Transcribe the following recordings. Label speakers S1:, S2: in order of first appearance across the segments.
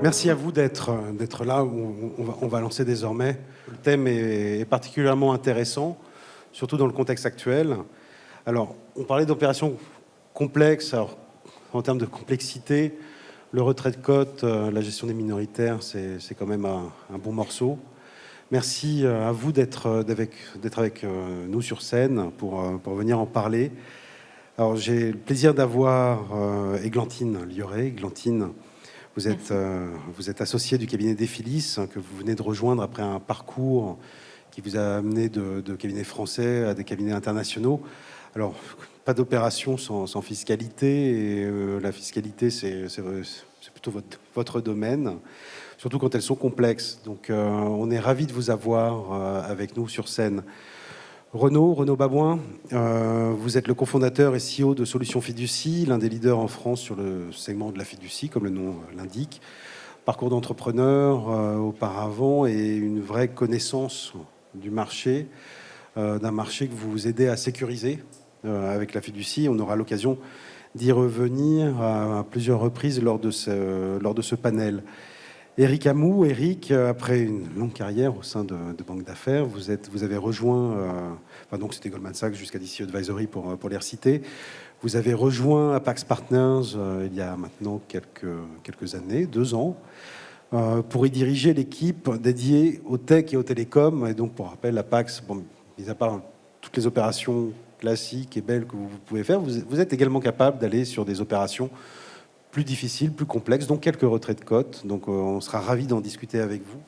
S1: Merci à vous d'être là. On va lancer désormais. Le thème est particulièrement intéressant, surtout dans le contexte actuel. Alors, on parlait d'opérations complexes. Alors, en termes de complexité, le retrait de cote, la gestion des minoritaires, c'est quand même un bon morceau. Merci à vous d'être avec nous sur scène pour venir en parler. Alors, j'ai le plaisir d'avoir Églantine Lioré. Églantine, vous êtes associé du cabinet Defilis, que vous venez de rejoindre après un parcours qui vous a amené de cabinets français à des cabinets internationaux. Alors, pas d'opération sans fiscalité, et la fiscalité, c'est plutôt votre domaine, surtout quand elles sont complexes. Donc, on est ravis de vous avoir avec nous sur scène. Renaud Babouin, vous êtes le cofondateur et CEO de Solutions Fiducie, l'un des leaders en France sur le segment de la fiducie, comme le nom l'indique. Parcours d'entrepreneur auparavant et une vraie connaissance du marché, d'un marché que vous aidez à sécuriser avec la fiducie. On aura l'occasion d'y revenir à plusieurs reprises lors de ce panel. Éric Amou, Éric, après une longue carrière au sein de banques d'affaires, vous avez rejoint, donc c'était Goldman Sachs jusqu'à DC Advisory pour les reciter. Vous avez rejoint Apax Partners il y a maintenant quelques années, 2 ans, pour y diriger l'équipe dédiée aux tech et aux télécoms. Et donc, pour rappel, Apax, mis à part toutes les opérations classiques et belles que vous pouvez faire, vous êtes également capable d'aller sur des opérations plus difficiles, plus complexes, donc quelques retraits de cote. Donc, on sera ravis d'en discuter avec vous.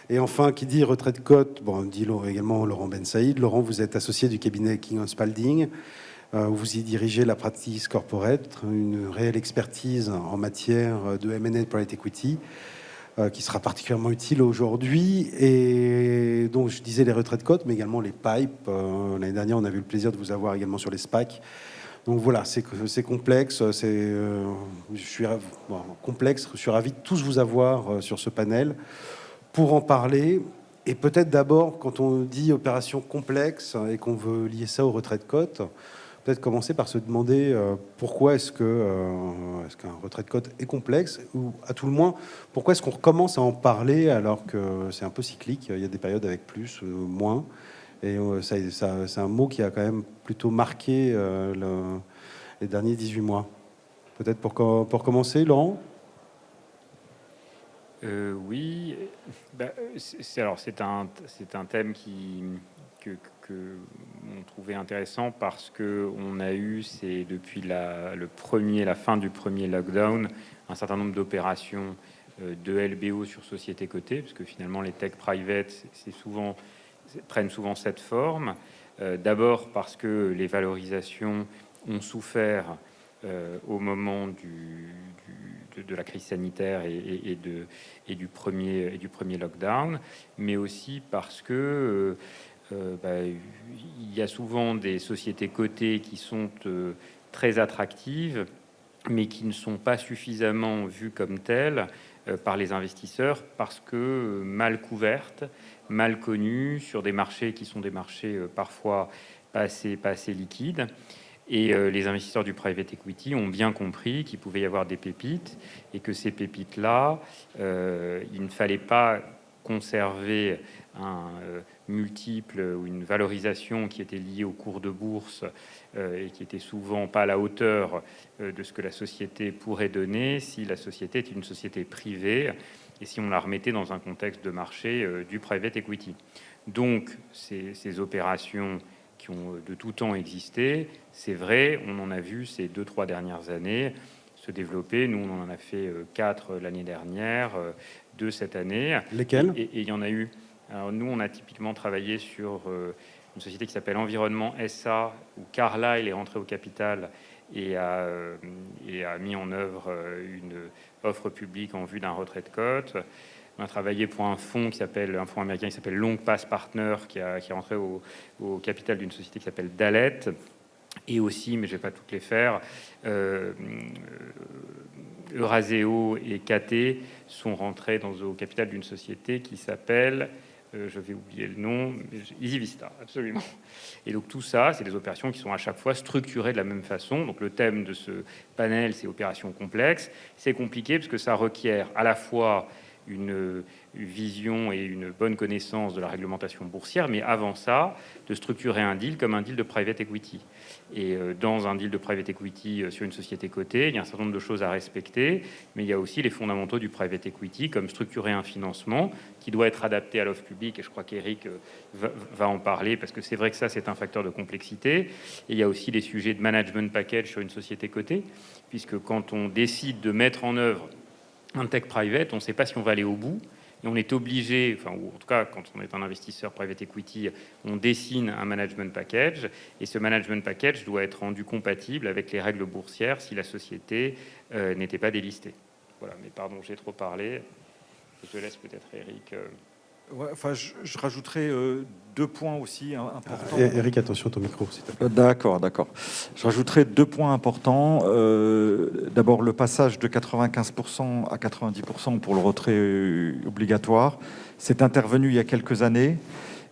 S1: Et enfin, qui dit retrait de cote, dit également Laurent Ben Saïd. Laurent, vous êtes associé du cabinet King & Spalding. Vous y dirigez la practice corporate, une réelle expertise en matière de M&A Private Equity, qui sera particulièrement utile aujourd'hui. Et donc, je disais les retraits de cote, mais également les pipes. L'année dernière, on a eu le plaisir de vous avoir également sur les SPAC. Donc voilà, c'est complexe, complexe. Je suis ravi de tous vous avoir sur ce panel pour en parler. Et peut-être d'abord, quand on dit opération complexe et qu'on veut lier ça au retrait de cote, peut-être commencer par se demander pourquoi est-ce qu'un retrait de cote est complexe, ou à tout le moins, pourquoi est-ce qu'on recommence à en parler alors que c'est un peu cyclique, il y a des périodes avec plus, moins. Et c'est un mot qui a quand même plutôt marqué les derniers 18 mois. Peut-être pour commencer, Laurent ?
S2: Oui, c'est un thème que on trouvait intéressant parce que on a eu, c'est depuis la fin du premier lockdown, un certain nombre d'opérations de LBO sur société cotée, parce que finalement les tech private prennent souvent cette forme. D'abord parce que les valorisations ont souffert au moment de la crise sanitaire et du premier lockdown, mais aussi parce que il y a souvent des sociétés cotées qui sont très attractives, mais qui ne sont pas suffisamment vues comme telles par les investisseurs parce que mal couvertes, mal connues, sur des marchés qui sont des marchés parfois pas assez liquides. Et les investisseurs du private equity ont bien compris qu'il pouvait y avoir des pépites et que ces pépites-là, il ne fallait pas conserver un multiple ou une valorisation qui était liée au cours de bourse et qui était souvent pas à la hauteur de ce que la société pourrait donner si la société est une société privée et si on la remettait dans un contexte de marché du private equity. Donc, ces opérations qui ont de tout temps existé, c'est vrai, on en a vu ces 2-3 dernières années se développer. Nous, on en a fait 4 l'année dernière, 2 cette année.
S1: Lesquels ?
S2: Et il y en a eu. Alors, nous, on a typiquement travaillé sur une société qui s'appelle Environnement SA, où Carlyle est rentré au capital et a mis en œuvre une offre publique en vue d'un retrait de cote. On a travaillé pour un fonds américain qui s'appelle Long Pass Partner, qui est rentré au capital d'une société qui s'appelle Dalet. Et aussi, mais je ne vais pas toutes les faire, Euraseo et KT sont rentrés au capital d'une société qui s'appelle je vais oublier le nom, EasyVista, absolument. Et donc tout ça, c'est des opérations qui sont à chaque fois structurées de la même façon. Donc le thème de ce panel, c'est opérations complexes. C'est compliqué parce que ça requiert à la fois une vision et une bonne connaissance de la réglementation boursière, mais avant ça, de structurer un deal comme un deal de private equity. Et dans un deal de private equity sur une société cotée, il y a un certain nombre de choses à respecter, mais il y a aussi les fondamentaux du private equity, comme structurer un financement qui doit être adapté à l'offre publique, et je crois qu'Éric va en parler, parce que c'est vrai que ça, c'est un facteur de complexité. Et il y a aussi les sujets de management package sur une société cotée, puisque quand on décide de mettre en œuvre un tech private, on ne sait pas si on va aller au bout, et on est obligé, enfin, ou en tout cas, quand on est un investisseur private equity, on dessine un management package, et ce management package doit être rendu compatible avec les règles boursières si la société n'était pas délistée. Voilà, mais pardon, j'ai trop parlé. Je laisse peut-être Éric.
S3: Ouais, enfin, je rajouterais 2 points aussi importants.
S1: Éric, attention à ton micro, s'il te plaît.
S3: D'accord. Je rajouterai 2 points importants. D'abord, le passage de 95% à 90% pour le retrait obligatoire. C'est intervenu il y a quelques années,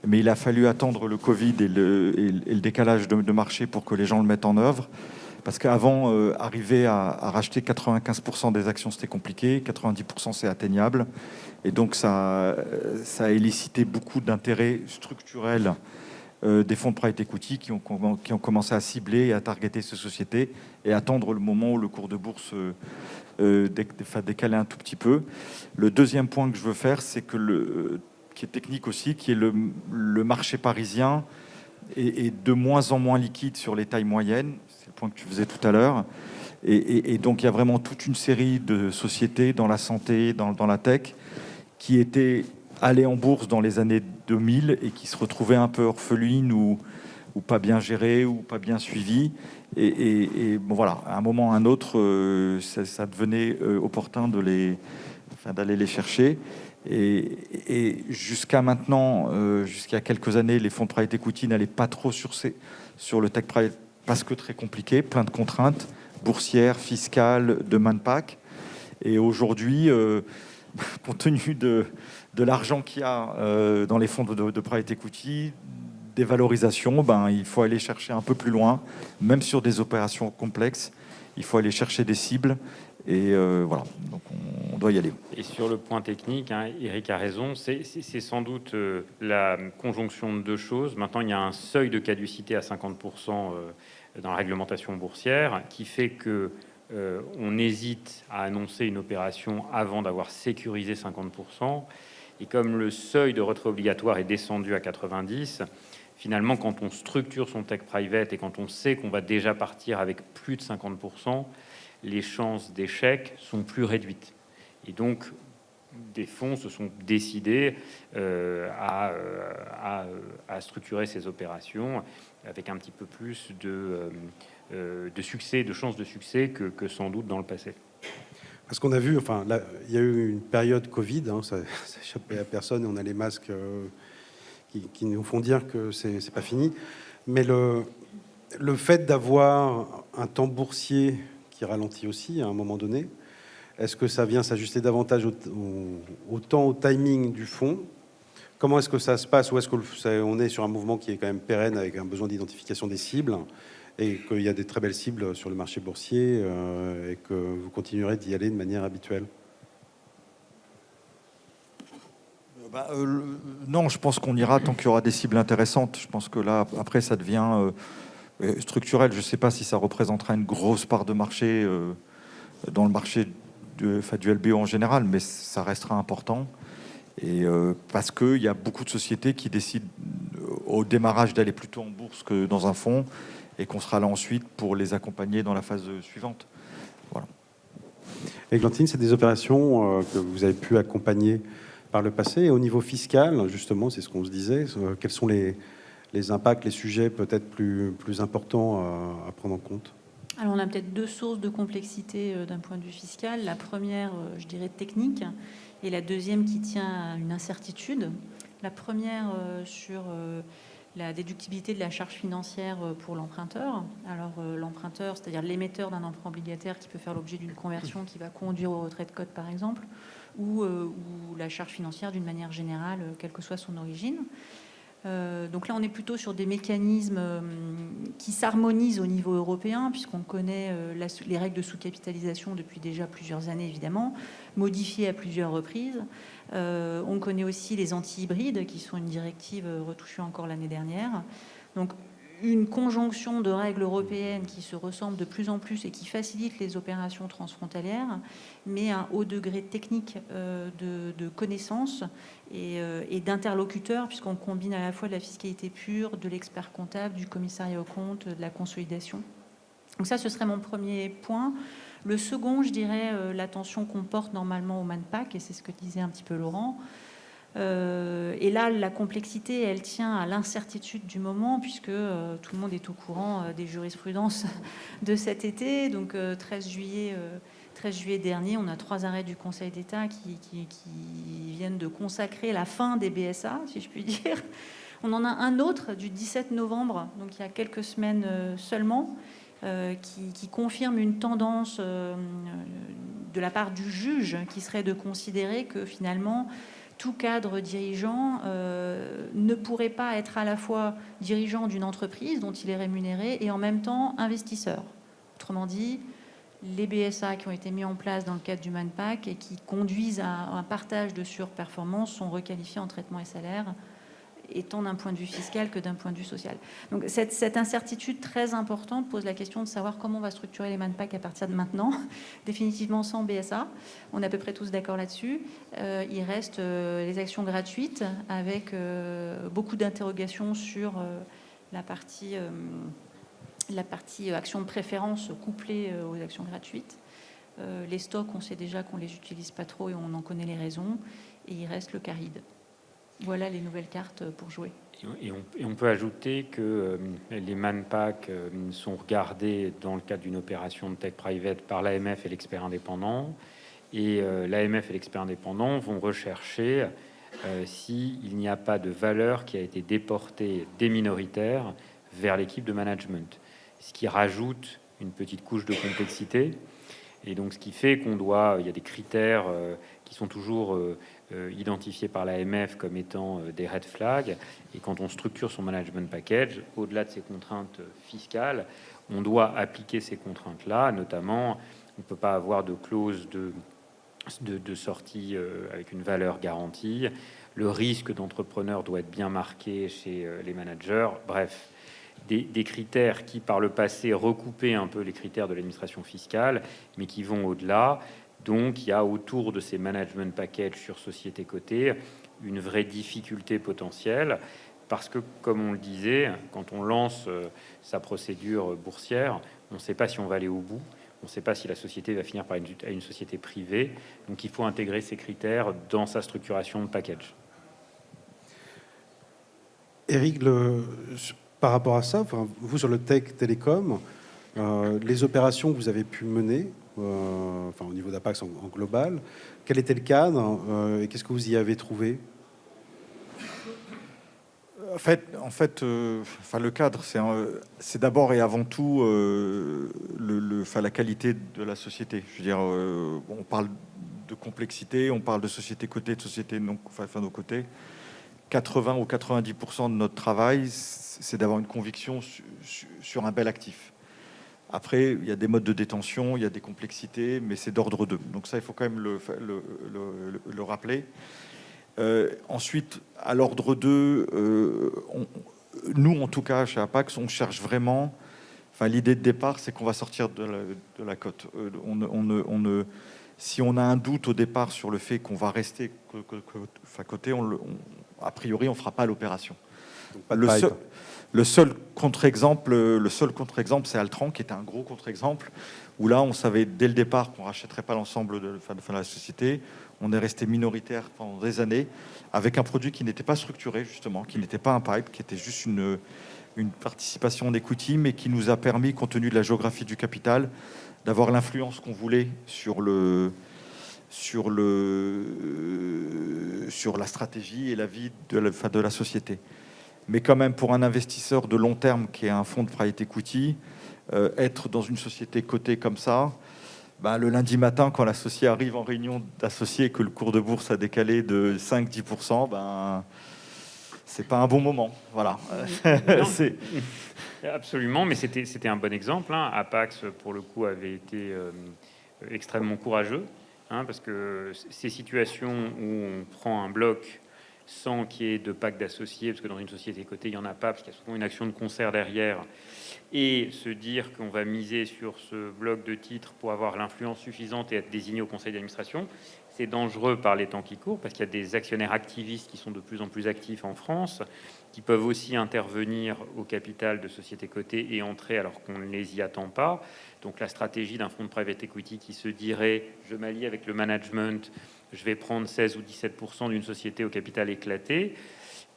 S3: mais il a fallu attendre le Covid et le décalage de marché pour que les gens le mettent en œuvre. Parce qu'avant, arriver à racheter 95% des actions, c'était compliqué. 90%, c'est atteignable. Et donc, ça a élicité beaucoup d'intérêts structurels des fonds de private equity qui ont commencé à cibler et à targeter ces sociétés et attendre le moment où le cours de bourse décaler un tout petit peu. Le deuxième point que je veux faire, c'est que qui est technique aussi, qui est le marché parisien est de moins en moins liquide sur les tailles moyennes. C'est le point que tu faisais tout à l'heure. Et donc, il y a vraiment toute une série de sociétés dans la santé, dans la tech, qui étaient allées en bourse dans les années 2000 et qui se retrouvaient un peu orphelines ou pas bien gérées ou pas bien suivies. Et bon, voilà, à un moment ou à un autre, ça devenait opportun d'aller les chercher. Et jusqu'à maintenant, jusqu'à quelques années, les fonds de private equity n'allaient pas trop sur le tech private parce que très compliqué, plein de contraintes boursières, fiscales, de manpack. Et aujourd'hui, compte tenu de l'argent qu'il y a dans les fonds de private equity, des valorisations, il faut aller chercher un peu plus loin, même sur des opérations complexes. Il faut aller chercher des cibles. Et voilà, donc on doit y aller.
S2: Et sur le point technique, Éric a raison, c'est sans doute la conjonction de 2 choses. Maintenant, il y a un seuil de caducité à 50% dans la réglementation boursière qui fait que on hésite à annoncer une opération avant d'avoir sécurisé 50%. Et comme le seuil de retrait obligatoire est descendu à 90%, finalement, quand on structure son tech private et quand on sait qu'on va déjà partir avec plus de 50%, les chances d'échec sont plus réduites. Et donc, des fonds se sont décidés à structurer ces opérations avec un petit peu plus de succès, de chances de succès que sans doute dans le passé.
S1: Parce qu'on a vu, enfin, là, il y a eu une période Covid, ça échappait à personne, et on a les masques qui nous font dire que c'est pas fini. Mais le fait d'avoir un temps boursier qui ralentit aussi à un moment donné, est-ce que ça vient s'ajuster davantage au timing du fonds? Comment est-ce que ça se passe? Ou est-ce qu'on est sur un mouvement qui est quand même pérenne avec un besoin d'identification des cibles et qu'il y a des très belles cibles sur le marché boursier et que vous continuerez d'y aller de manière habituelle?
S3: Non, je pense qu'on ira tant qu'il y aura des cibles intéressantes. Je pense que là, après, ça devient structurel. Je ne sais pas si ça représentera une grosse part de marché dans le marché du LBO en général, mais ça restera important. Et parce qu'il y a beaucoup de sociétés qui décident au démarrage d'aller plutôt en bourse que dans un fonds, et qu'on sera là ensuite pour les accompagner dans la phase suivante. Voilà.
S1: Églantine, c'est des opérations que vous avez pu accompagner par le passé. Et au niveau fiscal, justement, c'est ce qu'on se disait, quels sont les impacts, les sujets peut-être plus importants à prendre en compte?
S4: Alors, on a peut-être 2 sources de complexité d'un point de vue fiscal. La première, je dirais, technique, et la deuxième qui tient à une incertitude. La première sur la déductibilité de la charge financière pour l'emprunteur. Alors l'emprunteur, c'est-à-dire l'émetteur d'un emprunt obligataire qui peut faire l'objet d'une conversion qui va conduire au retrait de cote par exemple, ou la charge financière d'une manière générale, quelle que soit son origine. Donc là, on est plutôt sur des mécanismes qui s'harmonisent au niveau européen, puisqu'on connaît les règles de sous-capitalisation depuis déjà plusieurs années, évidemment, modifiées à plusieurs reprises. On connaît aussi les anti-hybrides, qui sont une directive retouchée encore l'année dernière. Donc, une conjonction de règles européennes qui se ressemblent de plus en plus et qui facilitent les opérations transfrontalières, mais un haut degré technique de connaissances et d'interlocuteurs, puisqu'on combine à la fois de la fiscalité pure, de l'expert comptable, du commissariat aux comptes, de la consolidation. Donc ça, ce serait mon premier point. Le second, je dirais, l'attention qu'on porte normalement au MANPAC, et c'est ce que disait un petit peu Laurent. Et là, la complexité, elle tient à l'incertitude du moment, puisque tout le monde est au courant des jurisprudences de cet été. Donc, 13 juillet dernier, on a 3 arrêts du Conseil d'État qui viennent de consacrer la fin des BSA, si je puis dire. On en a un autre du 17 novembre, donc il y a quelques semaines seulement, qui confirme une tendance de la part du juge qui serait de considérer que finalement tout cadre dirigeant ne pourrait pas être à la fois dirigeant d'une entreprise dont il est rémunéré et en même temps investisseur. Autrement dit, les BSA qui ont été mis en place dans le cadre du MANPAC et qui conduisent à un partage de surperformance sont requalifiés en traitement et salaire, étant d'un point de vue fiscal que d'un point de vue social. Donc cette incertitude très importante pose la question de savoir comment on va structurer les MANPAC à partir de maintenant, définitivement sans BSA. On est à peu près tous d'accord là-dessus. Il reste les actions gratuites avec beaucoup d'interrogations sur la partie action de préférence couplée aux actions gratuites. Les stocks, on sait déjà qu'on ne les utilise pas trop et on en connaît les raisons. Et il reste le CARID. Voilà les nouvelles cartes pour jouer.
S2: Et on peut ajouter que les MANPAC sont regardés dans le cadre d'une opération de tech private par l'AMF et l'expert indépendant. Et l'AMF et l'expert indépendant vont rechercher s'il n'y a pas de valeur qui a été déportée des minoritaires vers l'équipe de management. Ce qui rajoute une petite couche de complexité. Et donc, ce qui fait il y a des critères qui sont toujours identifiés par l'AMF comme étant des red flags. Et quand on structure son management package, au-delà de ces contraintes fiscales, on doit appliquer ces contraintes-là. Notamment, on ne peut pas avoir de clause de sortie avec une valeur garantie. Le risque d'entrepreneur doit être bien marqué chez les managers. Bref, des critères qui, par le passé, recoupaient un peu les critères de l'administration fiscale, mais qui vont au-delà. Donc, il y a autour de ces management packages sur société cotée une vraie difficulté potentielle, parce que, comme on le disait, quand on lance sa procédure boursière, on ne sait pas si on va aller au bout, on ne sait pas si la société va finir par être une société privée. Donc, il faut intégrer ces critères dans sa structuration de package.
S1: Éric, par rapport à ça, vous sur le tech télécom, les opérations que vous avez pu mener, au niveau d'Apax en global, quel était le cadre et qu'est-ce que vous y avez trouvé?
S3: En fait, le cadre, c'est d'abord et avant tout la qualité de la société. Je veux dire, on parle de complexité, on parle de société cotée, de société non cotée. 80 ou 90% de notre travail, c'est d'avoir une conviction sur un bel actif. Après, il y a des modes de détention, il y a des complexités, mais c'est d'ordre 2. Donc ça, il faut quand même le rappeler. Ensuite, à l'ordre 2, nous, en tout cas, chez Apax, on cherche vraiment... l'idée de départ, c'est qu'on va sortir de la cote. Si on a un doute au départ sur le fait qu'on va rester coté, a priori, on ne fera pas l'opération. Le seul contre-exemple, c'est Altran, qui était un gros contre-exemple, où là, on savait dès le départ qu'on ne rachèterait pas l'ensemble de la société. On est resté minoritaire pendant des années, avec un produit qui n'était pas structuré, justement, qui n'était pas un pipe, qui était juste une participation en equity, mais qui nous a permis, compte tenu de la géographie du capital, d'avoir l'influence qu'on voulait sur la stratégie et la vie de la société. Mais quand même, pour un investisseur de long terme qui est un fonds de private equity, être dans une société cotée comme ça, le lundi matin, quand l'associé arrive en réunion d'associés et que le cours de bourse a décalé de 5-10%, c'est pas un bon moment. Voilà.
S2: Absolument, mais c'était un bon exemple. Apax, pour le coup, avait été extrêmement courageux, parce que ces situations où on prend un bloc sans qu'il y ait de pacte d'associés, parce que dans une société cotée, il n'y en a pas, parce qu'il y a souvent une action de concert derrière, et se dire qu'on va miser sur ce bloc de titres pour avoir l'influence suffisante et être désigné au conseil d'administration, c'est dangereux par les temps qui courent, parce qu'il y a des actionnaires activistes qui sont de plus en plus actifs en France, qui peuvent aussi intervenir au capital de sociétés cotées et entrer alors qu'on ne les y attend pas. Donc la stratégie d'un fonds de private equity qui se dirait « je m'allie avec le management, je vais prendre 16 ou 17% d'une société au capital éclaté »,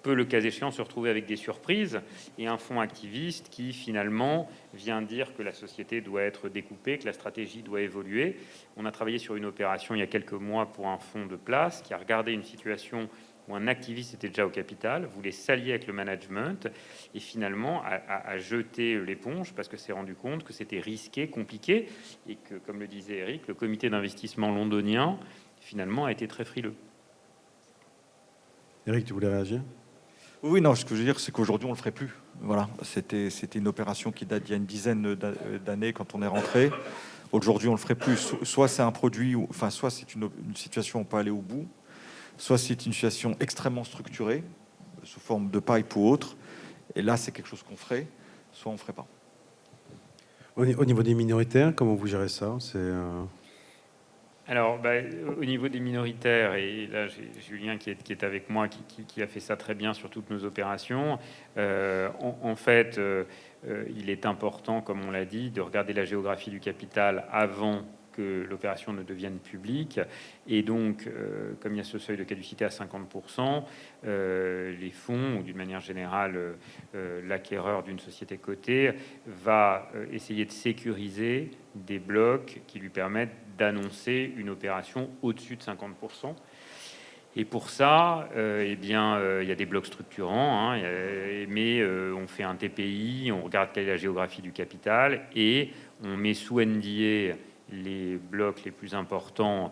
S2: peut, le cas échéant, se retrouver avec des surprises et un fonds activiste qui, finalement, vient dire que la société doit être découpée, que la stratégie doit évoluer. On a travaillé sur une opération il y a quelques mois pour un fonds de place qui a regardé une situation où un activiste était déjà au capital, voulait s'allier avec le management et finalement a jeté l'éponge parce que s'est rendu compte que c'était risqué, compliqué et que, comme le disait Eric, le comité d'investissement londonien, finalement, a été très frileux.
S1: Eric, tu voulais réagir ?
S3: Oui, non, ce que je veux dire, c'est qu'aujourd'hui, on ne le ferait plus. Voilà, c'était une opération qui date d'il y a une dizaine d'années quand on est rentré. Aujourd'hui, on ne le ferait plus. Soit c'est un produit, soit c'est une situation où on peut aller au bout, soit c'est une situation extrêmement structurée, sous forme de pipe ou autre. Et là, c'est quelque chose qu'on ferait, soit on ne ferait pas.
S1: Au niveau des minoritaires, comment vous gérez ça ?
S2: Alors, au niveau des minoritaires, et là j'ai Julien qui est avec moi, qui a fait ça très bien sur toutes nos opérations. En fait, il est important, comme on l'a dit, de regarder la géographie du capital avant que l'opération ne devienne publique. Et donc, comme il y a ce seuil de caducité à 50%, les fonds, ou d'une manière générale, l'acquéreur d'une société cotée, va essayer de sécuriser des blocs qui lui permettent d'annoncer une opération au-dessus de 50%. Et pour ça, il y a des blocs structurants, mais on fait un TPI, on regarde quelle est la géographie du capital et on met sous NDA les blocs les plus importants,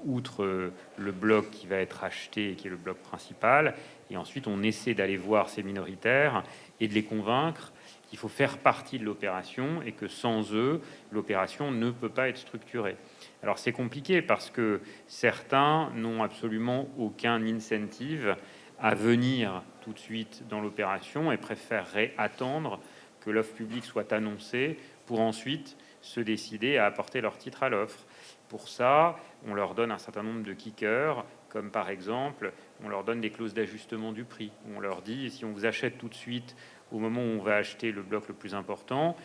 S2: outre le bloc qui va être acheté et qui est le bloc principal. Et ensuite, on essaie d'aller voir ces minoritaires et de les convaincre qu'il faut faire partie de l'opération et que sans eux, l'opération ne peut pas être structurée. Alors c'est compliqué parce que certains n'ont absolument aucun incentive à venir tout de suite dans l'opération et préféreraient attendre que l'offre publique soit annoncée pour ensuite se décider à apporter leur titre à l'offre. Pour ça, on leur donne un certain nombre de kickers, comme par exemple, on leur donne des clauses d'ajustement du prix. On leur dit, si on vous achète tout de suite au moment où on va acheter le bloc le plus important,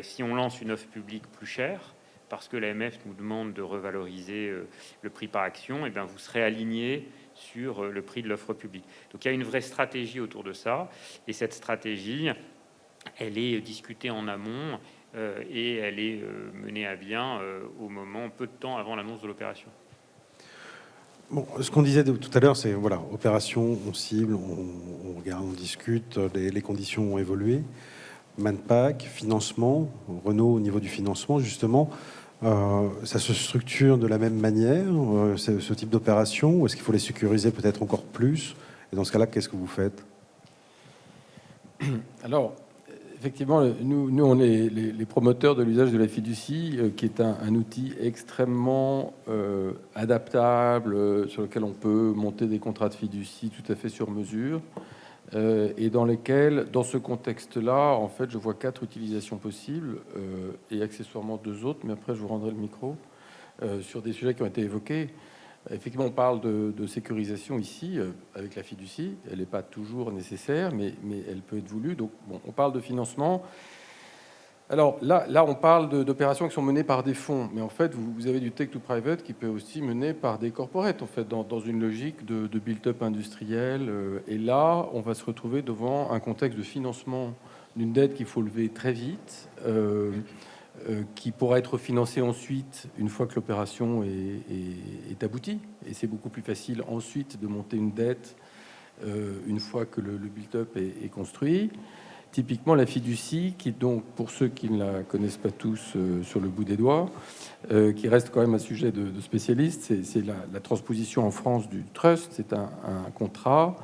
S2: si on lance une offre publique plus chère, parce que l'AMF nous demande de revaloriser le prix par action, et bien vous serez aligné sur le prix de l'offre publique. Donc il y a une vraie stratégie autour de ça, et cette stratégie, elle est discutée en amont et elle est menée à bien au moment, peu de temps avant l'annonce de l'opération.
S1: Bon, ce qu'on disait tout à l'heure, c'est voilà, opération, on cible, on regarde, on discute, les conditions ont évolué. Manpack, financement, Renault au niveau du financement, justement, ça se structure de la même manière, ce type d'opération, ou est-ce qu'il faut les sécuriser peut-être encore plus ? Et dans ce cas-là, qu'est-ce que vous faites ?
S5: Alors, effectivement, nous on est les promoteurs de l'usage de la fiducie, qui est un outil extrêmement adaptable, sur lequel on peut monter des contrats de fiducie tout à fait sur mesure, et dans lesquels, dans ce contexte-là, en fait, je vois 4 utilisations possibles, et accessoirement 2 autres, mais après je vous rendrai le micro, sur des sujets qui ont été évoqués. Effectivement, on parle de sécurisation ici, avec la fiducie. Elle n'est pas toujours nécessaire, mais elle peut être voulue. Donc, bon, on parle de financement. Alors là on parle d'opérations qui sont menées par des fonds. Mais en fait, vous avez du tech-to-private qui peut aussi mener par des corporates, en fait, dans une logique de build-up industriel. Et là, on va se retrouver devant un contexte de financement d'une dette qu'il faut lever très vite, qui pourra être financé ensuite une fois que l'opération est aboutie. Et c'est beaucoup plus facile ensuite de monter une dette une fois que le build-up est construit. Typiquement, la fiducie, qui donc, pour ceux qui ne la connaissent pas tous sur le bout des doigts, qui reste quand même un sujet de spécialiste, c'est la transposition en France du trust. C'est un contrat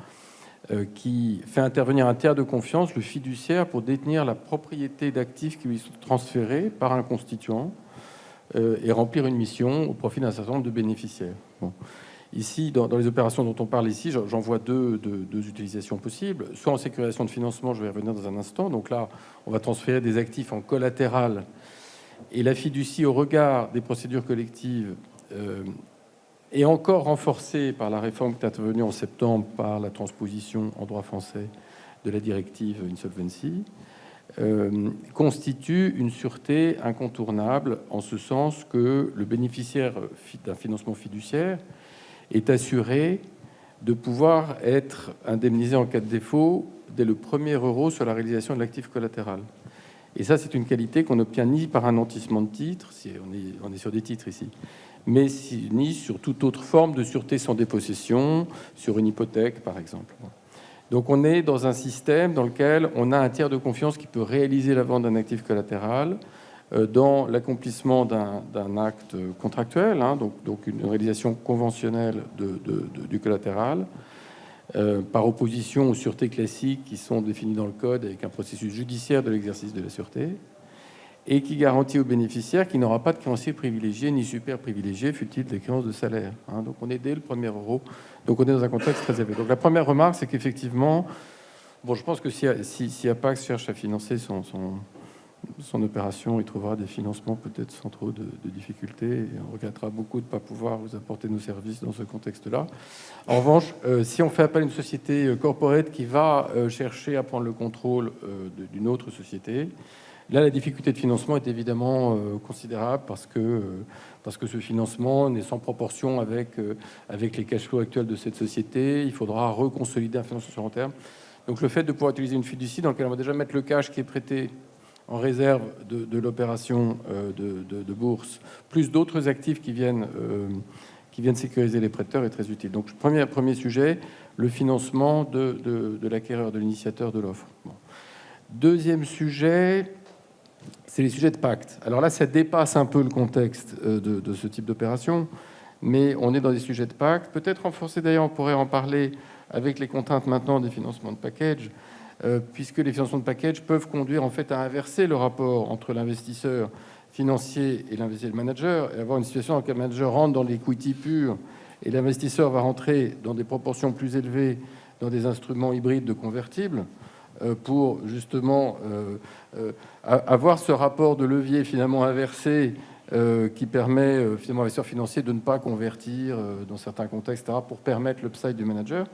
S5: qui fait intervenir un tiers de confiance, le fiduciaire, pour détenir la propriété d'actifs qui lui sont transférés par un constituant et remplir une mission au profit d'un certain nombre de bénéficiaires. Bon. Ici, dans les opérations dont on parle ici, j'en vois deux utilisations possibles. Soit en sécurisation de financement, je vais y revenir dans un instant. Donc là, on va transférer des actifs en collatéral. Et la fiducie, au regard des procédures collectives, est encore renforcée par la réforme qui est intervenue en septembre par la transposition en droit français de la directive Insolvency, constitue une sûreté incontournable, en ce sens que le bénéficiaire d'un financement fiduciaire est assuré de pouvoir être indemnisé en cas de défaut dès le premier euro sur la réalisation de l'actif collatéral. Et ça, c'est une qualité qu'on n'obtient ni par un nantissement de titres, si on est sur des titres ici, mais ni sur toute autre forme de sûreté sans dépossession, sur une hypothèque, par exemple. Donc on est dans un système dans lequel on a un tiers de confiance qui peut réaliser la vente d'un actif collatéral dans l'accomplissement d'un acte contractuel, hein, donc une réalisation conventionnelle du collatéral, par opposition aux sûretés classiques qui sont définies dans le Code avec un processus judiciaire de l'exercice de la sûreté, et qui garantit au bénéficiaire qu'il n'aura pas de créancier privilégié ni super privilégié, fut-il des créances de salaire. Hein. Donc on est dès le premier euro, donc on est dans un contexte très élevé. Donc la première remarque, c'est qu'effectivement, bon, je pense que si Apax cherche à financer son opération, il trouvera des financements peut-être sans trop de difficultés, et on regrettera beaucoup de ne pas pouvoir vous apporter nos services dans ce contexte-là. En revanche, si on fait appel à une société corporate qui va chercher à prendre le contrôle d'une autre société, là, la difficulté de financement est évidemment considérable parce que ce financement n'est sans proportion avec les cash flows actuels de cette société. Il faudra reconsolider un financement sur long terme. Donc le fait de pouvoir utiliser une fiducie dans laquelle on va déjà mettre le cash qui est prêté en réserve de l'opération de bourse, plus d'autres actifs qui viennent sécuriser les prêteurs, est très utile. Donc premier sujet, le financement de l'acquéreur, de l'initiateur de l'offre. Bon. Deuxième sujet, c'est les sujets de pacte. Alors là, ça dépasse un peu le contexte de ce type d'opération, mais on est dans des sujets de pacte. Peut-être renforcé d'ailleurs, on pourrait en parler avec les contraintes maintenant des financements de package, puisque les financements de package peuvent conduire en fait à inverser le rapport entre l'investisseur financier et l'investisseur manager, et avoir une situation dans laquelle le manager rentre dans l'equity pur et l'investisseur va rentrer dans des proportions plus élevées dans des instruments hybrides de convertibles, pour justement avoir ce rapport de levier finalement inversé qui permet finalement à l'investisseur financier de ne pas convertir dans certains contextes, etc., pour permettre l'upside du manager.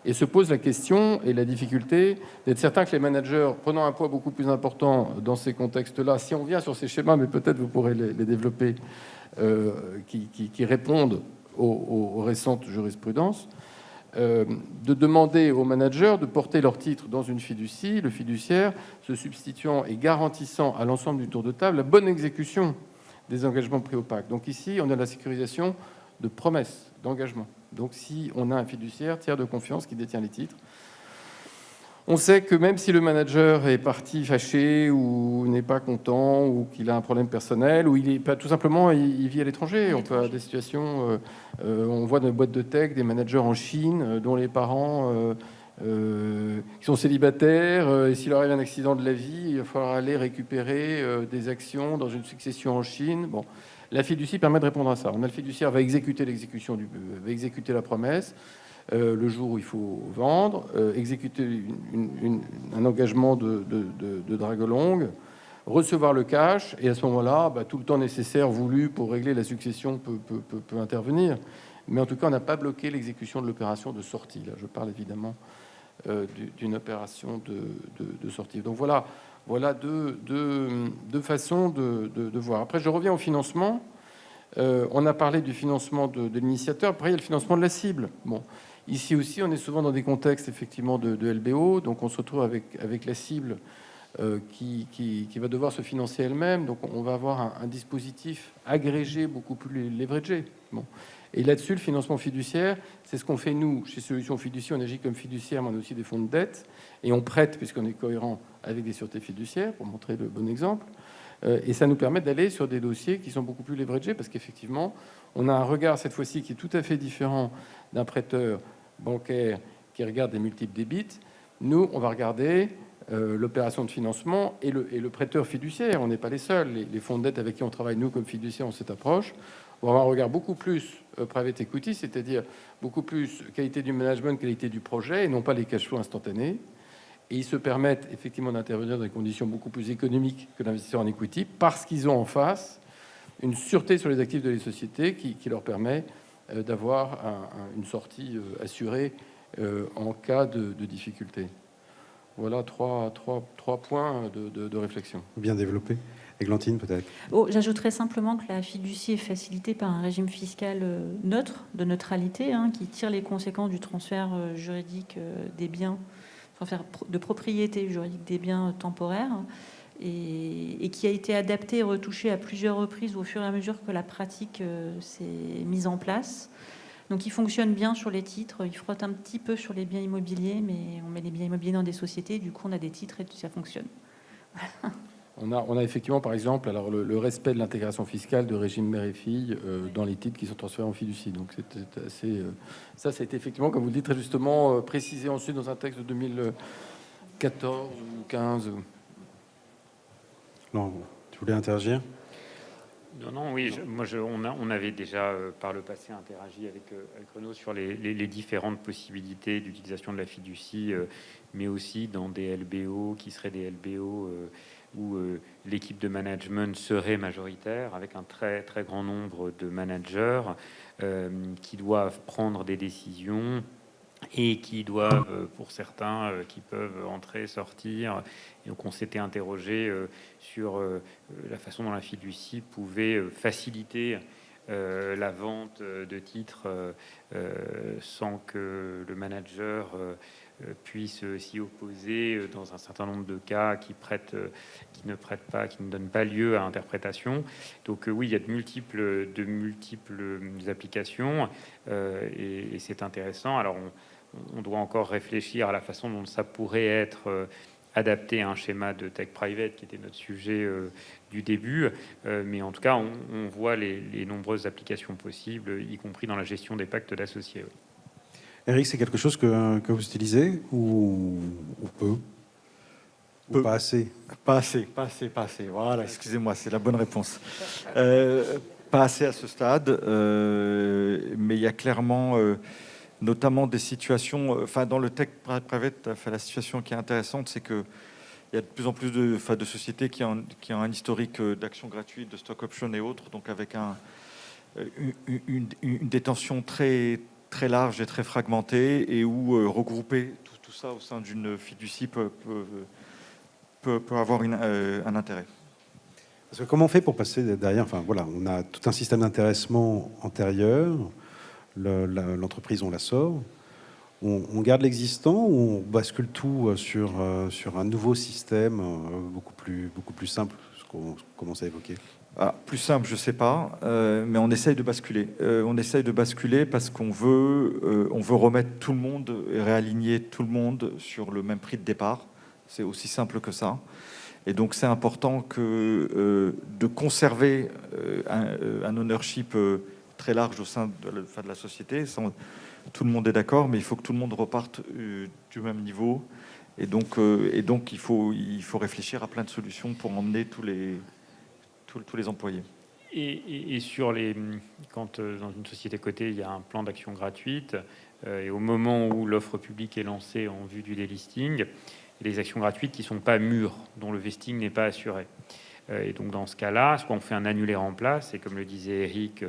S5: Et se pose la question et la difficulté d'être certain que les managers, prenant un poids beaucoup plus important dans ces contextes-là, si on vient sur ces schémas, mais peut-être vous pourrez les développer, qui répondent aux récentes jurisprudences, de demander aux managers de porter leur titre dans une fiducie, le fiduciaire se substituant et garantissant à l'ensemble du tour de table la bonne exécution des engagements pris au pacte. Donc ici, on a la sécurisation de promesses d'engagement. Donc si on a un fiduciaire, tiers de confiance, qui détient les titres, on sait que même si le manager est parti fâché ou n'est pas content ou qu'il a un problème personnel ou il est pas tout simplement il vit à l'étranger, on peut avoir des situations, on voit dans les boîtes de tech des managers en Chine dont les parents qui sont célibataires et s'il leur arrive un accident de la vie, il va falloir aller récupérer des actions dans une succession en Chine. Bon, la fiducie permet de répondre à ça. On a le fiduciaire va exécuter va exécuter la promesse. Le jour où il faut vendre, exécuter un engagement de drague longue, recevoir le cash, et à ce moment-là, tout le temps nécessaire voulu pour régler la succession peut intervenir. Mais en tout cas, on n'a pas bloqué l'exécution de l'opération de sortie. Là, je parle évidemment d'une opération de sortie. Donc voilà deux façons de voir. Après, je reviens au financement. On a parlé du financement de l'initiateur. Après, il y a le financement de la cible. Bon. Ici aussi, on est souvent dans des contextes effectivement de LBO, donc on se retrouve avec la cible qui va devoir se financer elle-même. Donc on va avoir un dispositif agrégé beaucoup plus leveragé. Bon. Et là-dessus, le financement fiduciaire, c'est ce qu'on fait nous. Chez Solutions Fiducie, on agit comme fiduciaire, mais on a aussi des fonds de dette. Et on prête, puisqu'on est cohérent avec des sûretés fiduciaires, pour montrer le bon exemple. Et ça nous permet d'aller sur des dossiers qui sont beaucoup plus leveragés, parce qu'effectivement, on a un regard, cette fois-ci, qui est tout à fait différent d'un prêteur bancaire qui regarde des multiples débits. Nous, on va regarder l'opération de financement et le prêteur fiduciaire. On n'est pas les seuls. Les fonds de dette avec qui on travaille, nous, comme fiduciaires, on cette approche. On va avoir un regard beaucoup plus private equity, c'est-à-dire beaucoup plus qualité du management, qualité du projet, et non pas les cash flows instantanés. Et ils se permettent effectivement d'intervenir dans des conditions beaucoup plus économiques que l'investisseur en equity, parce qu'ils ont en face une sûreté sur les actifs de les sociétés qui leur permet d'avoir une sortie assurée en cas de difficulté. Voilà trois points de réflexion.
S1: Bien développé. Églantine, peut-être.
S4: J'ajouterais simplement que la fiducie est facilitée par un régime fiscal neutre, de neutralité, qui tire les conséquences du transfert juridique des biens, de propriété juridique des biens temporaires, et qui a été adapté et retouché à plusieurs reprises au fur et à mesure que la pratique s'est mise en place. Donc il fonctionne bien sur les titres, il frotte un petit peu sur les biens immobiliers, mais on met les biens immobiliers dans des sociétés, du coup on a des titres et ça fonctionne. Voilà.
S5: On a effectivement, par exemple, alors le respect de l'intégration fiscale de régime mère et fille dans les titres qui sont transférés en fiducie. Donc c'était assez... ça a été effectivement, comme vous le dites très justement, précisé ensuite dans un texte de 2014 ou 15.
S1: Non, tu voulais interagir?
S2: Non, oui, on avait déjà par le passé interagi avec Renaud sur les différentes possibilités d'utilisation de la fiducie, mais aussi dans des LBO qui seraient des LBO où l'équipe de management serait majoritaire, avec un très très grand nombre de managers qui doivent prendre des décisions et qui doivent, pour certains, qui peuvent entrer, sortir. Et donc on s'était interrogé sur la façon dont la fiducie pouvait faciliter la vente de titres sans que le manager puisse s'y opposer dans un certain nombre de cas qui ne prêtent pas, qui ne donnent pas lieu à interprétation. Donc oui, il y a de multiples applications et c'est intéressant. Alors on doit encore réfléchir à la façon dont ça pourrait être adapté à un schéma de tech private qui était notre sujet du début, mais en tout cas on voit les nombreuses applications possibles, y compris dans la gestion des pactes d'associés.
S1: Eric, c'est quelque chose que vous utilisez ou peu? Ou pas assez?
S3: Pas assez. Voilà, excusez-moi, c'est la bonne réponse. Pas assez à ce stade, mais il y a clairement... notamment des situations, dans le tech private, la situation qui est intéressante, c'est qu'il y a de plus en plus de sociétés qui ont un historique d'actions gratuites, de stock options et autres, donc avec une détention très, très large et très fragmentée, et où regrouper tout ça au sein d'une fiducie peut avoir un intérêt.
S1: Parce que comment on fait pour passer derrière? On a tout un système d'intéressement antérieur. L'entreprise, on la sort, on garde l'existant ou on bascule tout sur un nouveau système beaucoup plus simple, ce qu'on commence à évoquer?
S3: Plus simple, je ne sais pas, mais on essaye de basculer. On essaye de basculer parce qu'on veut remettre tout le monde et réaligner tout le monde sur le même prix de départ. C'est aussi simple que ça. Et donc c'est important de conserver un ownership très large au sein de la société. Tout le monde est d'accord, mais il faut que tout le monde reparte du même niveau. Et donc il faut réfléchir à plein de solutions pour emmener tous les employés.
S2: Et quand dans une société cotée, il y a un plan d'action gratuite, et au moment où l'offre publique est lancée en vue du délisting, il y a des actions gratuites qui ne sont pas mûres, dont le vesting n'est pas assuré. Et donc dans ce cas-là, soit on fait un annulaire en place, et comme le disait Eric,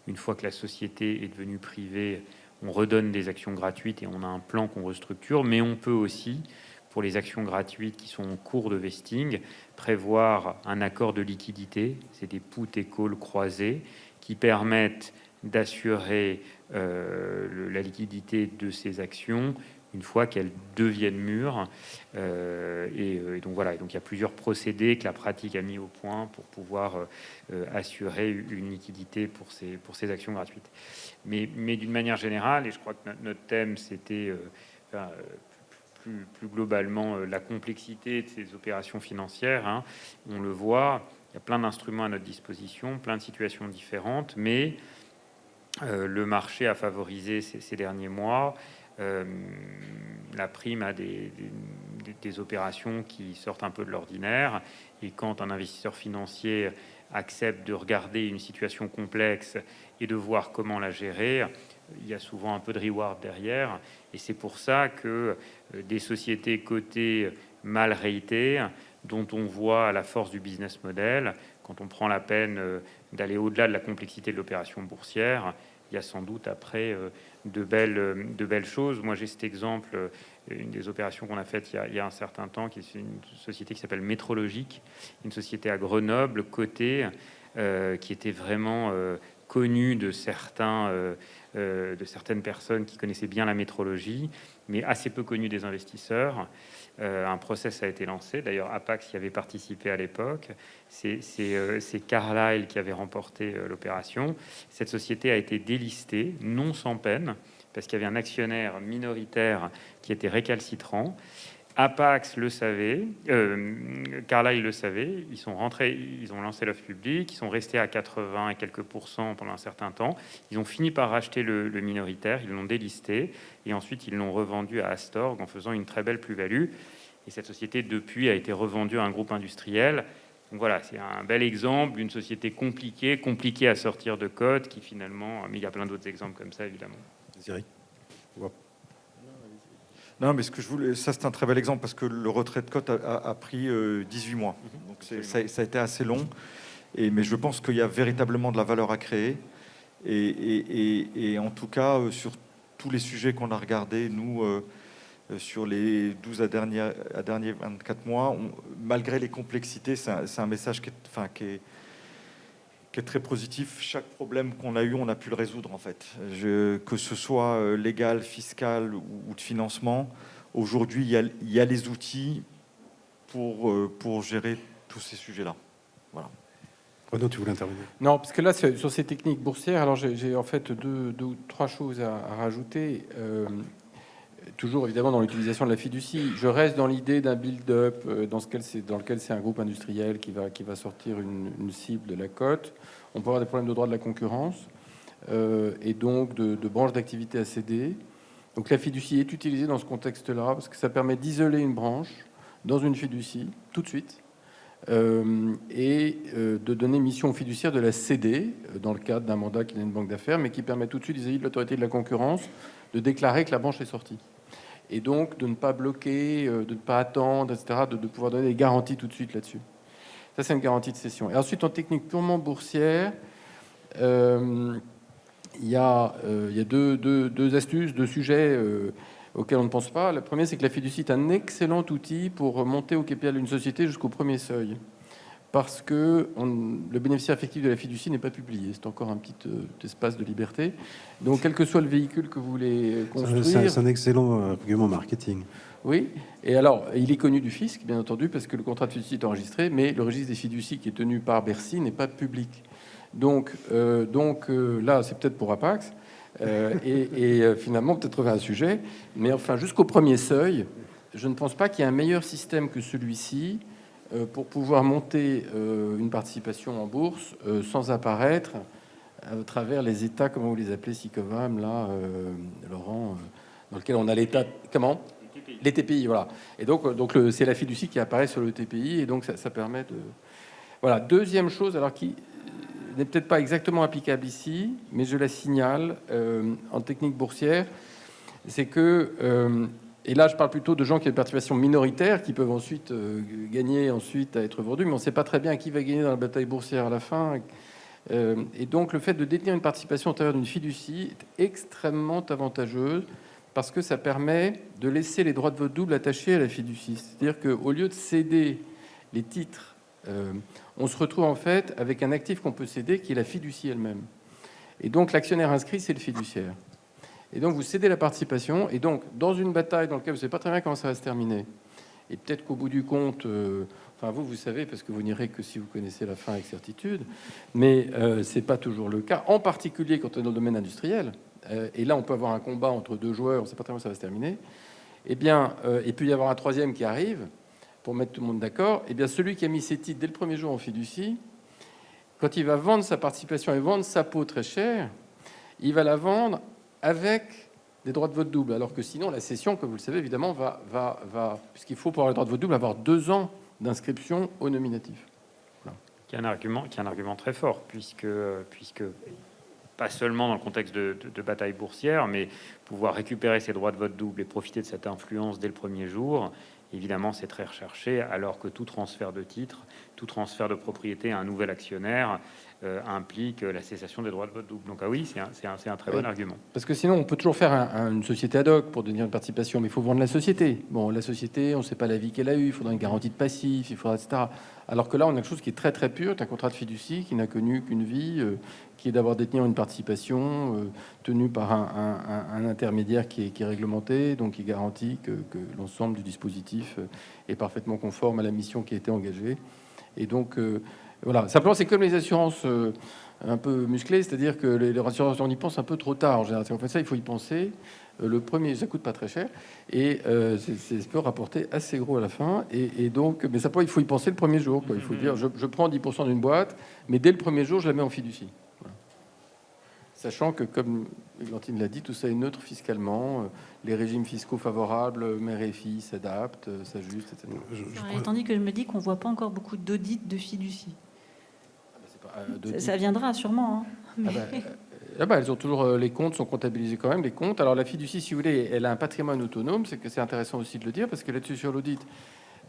S2: une fois que la société est devenue privée, on redonne des actions gratuites et on a un plan qu'on restructure, mais on peut aussi, pour les actions gratuites qui sont en cours de vesting, prévoir un accord de liquidité, c'est des put et call croisés, qui permettent d'assurer la liquidité de ces actions une fois qu'elles deviennent mûres. Et donc voilà, et donc il y a plusieurs procédés que la pratique a mis au point pour pouvoir assurer une liquidité pour ces actions gratuites. Mais d'une manière générale, et je crois que notre thème, c'était plus globalement la complexité de ces opérations financières, hein. On le voit, il y a plein d'instruments à notre disposition, plein de situations différentes, mais le marché a favorisé ces derniers mois la prime à des opérations qui sortent un peu de l'ordinaire. Et quand un investisseur financier accepte de regarder une situation complexe et de voir comment la gérer, il y a souvent un peu de reward derrière. Et c'est pour ça que des sociétés cotées mal ratées, dont on voit la force du business model, quand on prend la peine d'aller au-delà de la complexité de l'opération boursière, il y a sans doute après de belles choses. Moi, j'ai cet exemple, une des opérations qu'on a faites il y a un certain temps, qui est une société qui s'appelle Métrologique, une société à Grenoble, cotée, qui était vraiment connue de certaines personnes qui connaissaient bien la métrologie, mais assez peu connue des investisseurs. Un process a été lancé. D'ailleurs, Apax y avait participé à l'époque. C'est Carlyle qui avait remporté l'opération. Cette société a été délistée, non sans peine, parce qu'il y avait un actionnaire minoritaire qui était récalcitrant. Apax le savait, Carlyle le savait. Ils sont rentrés, ils ont lancé l'offre publique, ils sont restés à 80 et quelques % pendant un certain temps. Ils ont fini par racheter le minoritaire, ils l'ont délisté et ensuite ils l'ont revendu à Astorg en faisant une très belle plus-value. Et cette société depuis a été revendue à un groupe industriel. Donc voilà, c'est un bel exemple d'une société compliquée à sortir de code, qui finalement, mais il y a plein d'autres exemples comme ça évidemment.
S1: Thierry.
S3: Non, mais ce que je voulais, ça c'est un très bel exemple parce que le retrait de cote a pris 18 mois. Donc ça a été assez long. Mais je pense qu'il y a véritablement de la valeur à créer. Et en tout cas, sur tous les sujets qu'on a regardés, nous, sur les 12 à derniers 24 mois, malgré les complexités, c'est un message qui est très positif. Chaque problème qu'on a eu, on a pu le résoudre en fait. Que ce soit légal, fiscal ou de financement, aujourd'hui il y a les outils pour gérer tous ces sujets-là. Voilà.
S1: Renaud, tu voulais intervenir?
S5: Non, parce que là, sur ces techniques boursières, alors j'ai en fait deux ou trois choses à rajouter. Toujours évidemment dans l'utilisation de la fiducie. Je reste dans l'idée d'un build-up dans lequel c'est un groupe industriel qui va sortir une cible de la cote. On peut avoir des problèmes de droit de la concurrence et donc de branches d'activité à céder. Donc la fiducie est utilisée dans ce contexte-là parce que ça permet d'isoler une branche dans une fiducie tout de suite et de donner mission aux fiduciaires de la céder dans le cadre d'un mandat qui est une banque d'affaires, mais qui permet tout de suite vis-à-vis de l'autorité de la concurrence de déclarer que la branche est sortie. Et donc de ne pas bloquer, de ne pas attendre, etc., de pouvoir donner des garanties tout de suite là-dessus. Ça, c'est une garantie de cession. Et ensuite, en technique purement boursière, il y a deux astuces, deux sujets auxquels on ne pense pas. Le premier, c'est que la fiducie est un excellent outil pour monter au capital d'une société jusqu'au premier seuil. Parce que le bénéficiaire effectif de la fiducie n'est pas publié. C'est encore un petit espace de liberté. Donc, quel que soit le véhicule que vous voulez construire...
S1: C'est un excellent argument marketing.
S5: Oui, et alors, il est connu du fisc, bien entendu, parce que le contrat de fiducie est enregistré, mais le registre des fiducies qui est tenu par Bercy n'est pas public. Donc là, c'est peut-être pour Apax, et finalement, peut-être trouver un sujet. Mais enfin, jusqu'au premier seuil, je ne pense pas qu'il y ait un meilleur système que celui-ci pour pouvoir monter une participation en bourse sans apparaître à travers les États, comment vous les appelez, SICOVAM, là, Laurent, dans lequel on a l'État... Comment ? Les TPI, voilà. Et donc c'est la fiducie qui apparaît sur le TPI, et donc ça permet de... Voilà. Deuxième chose, alors qui n'est peut-être pas exactement applicable ici, mais je la signale en technique boursière, c'est que... et là, je parle plutôt de gens qui ont une participation minoritaire, qui peuvent ensuite gagner, ensuite à être vendus, mais on ne sait pas très bien qui va gagner dans la bataille boursière à la fin. Et donc, le fait de détenir une participation antérieure d'une fiducie est extrêmement avantageuse, parce que ça permet de laisser les droits de vote double attachés à la fiducie. C'est-à-dire qu'au lieu de céder les titres, on se retrouve en fait avec un actif qu'on peut céder, qui est la fiducie elle-même. Et donc, l'actionnaire inscrit, c'est le fiduciaire. Et donc, vous cédez la participation. Et donc, dans une bataille dans laquelle vous ne savez pas très bien comment ça va se terminer, et peut-être qu'au bout du compte, enfin, vous savez, parce que vous n'irez que si vous connaissez la fin avec certitude, mais c'est pas toujours le cas, en particulier quand on est dans le domaine industriel. Et là, on peut avoir un combat entre deux joueurs, on ne sait pas très bien comment ça va se terminer. Eh bien, et puis y avoir un troisième qui arrive pour mettre tout le monde d'accord. Eh bien, celui qui a mis ses titres dès le premier jour en fiducie, quand il va vendre sa participation et vendre sa peau très chère, il va la vendre avec des droits de vote double, alors que sinon la cession, comme vous le savez, évidemment, va puisqu'il faut pour avoir les droits de vote double avoir 2 ans d'inscription au nominatif. Voilà.
S2: Qui est un argument très fort, puisque pas seulement dans le contexte de bataille boursière, mais pouvoir récupérer ses droits de vote double et profiter de cette influence dès le premier jour, évidemment, c'est très recherché, alors que tout transfert de titre, tout transfert de propriété à un nouvel actionnaire implique la cessation des droits de vote double. Donc ah oui, c'est un très bon argument.
S5: Parce que sinon, on peut toujours faire une société ad hoc pour devenir une participation, mais il faut vendre la société. Bon, la société, on ne sait pas la vie qu'elle a eue, il faudra une garantie de passif, il faudra, etc. Alors que là, on a quelque chose qui est très très pur, un contrat de fiducie qui n'a connu qu'une vie, qui est d'avoir détenir une participation tenue par un intermédiaire qui est réglementé, donc qui garantit que l'ensemble du dispositif est parfaitement conforme à la mission qui a été engagée. Et donc, voilà. Simplement, c'est comme les assurances un peu musclées, c'est-à-dire que les assurances, on y pense un peu trop tard en général. En fait, ça, il faut y penser. Le premier, ça coûte pas très cher et ça peut rapporter assez gros à la fin. Et donc, mais ça, il faut y penser le premier jour, quoi. Il faut dire, je prends 10% d'une boîte, mais dès le premier jour, je la mets en fiducie. Voilà. Sachant que, comme Églantine l'a dit, tout ça est neutre fiscalement. Les régimes fiscaux favorables, mère et fille s'adaptent, s'ajustent, etc.
S4: Tandis que je me dis qu'on voit pas encore beaucoup d'audits de fiducie. Ça viendra sûrement. Hein.
S5: Elles ont toujours, les comptes sont comptabilisés quand même, les comptes. Alors la fiducie, si vous voulez, elle a un patrimoine autonome, c'est intéressant aussi de le dire, parce que là-dessus sur l'audit,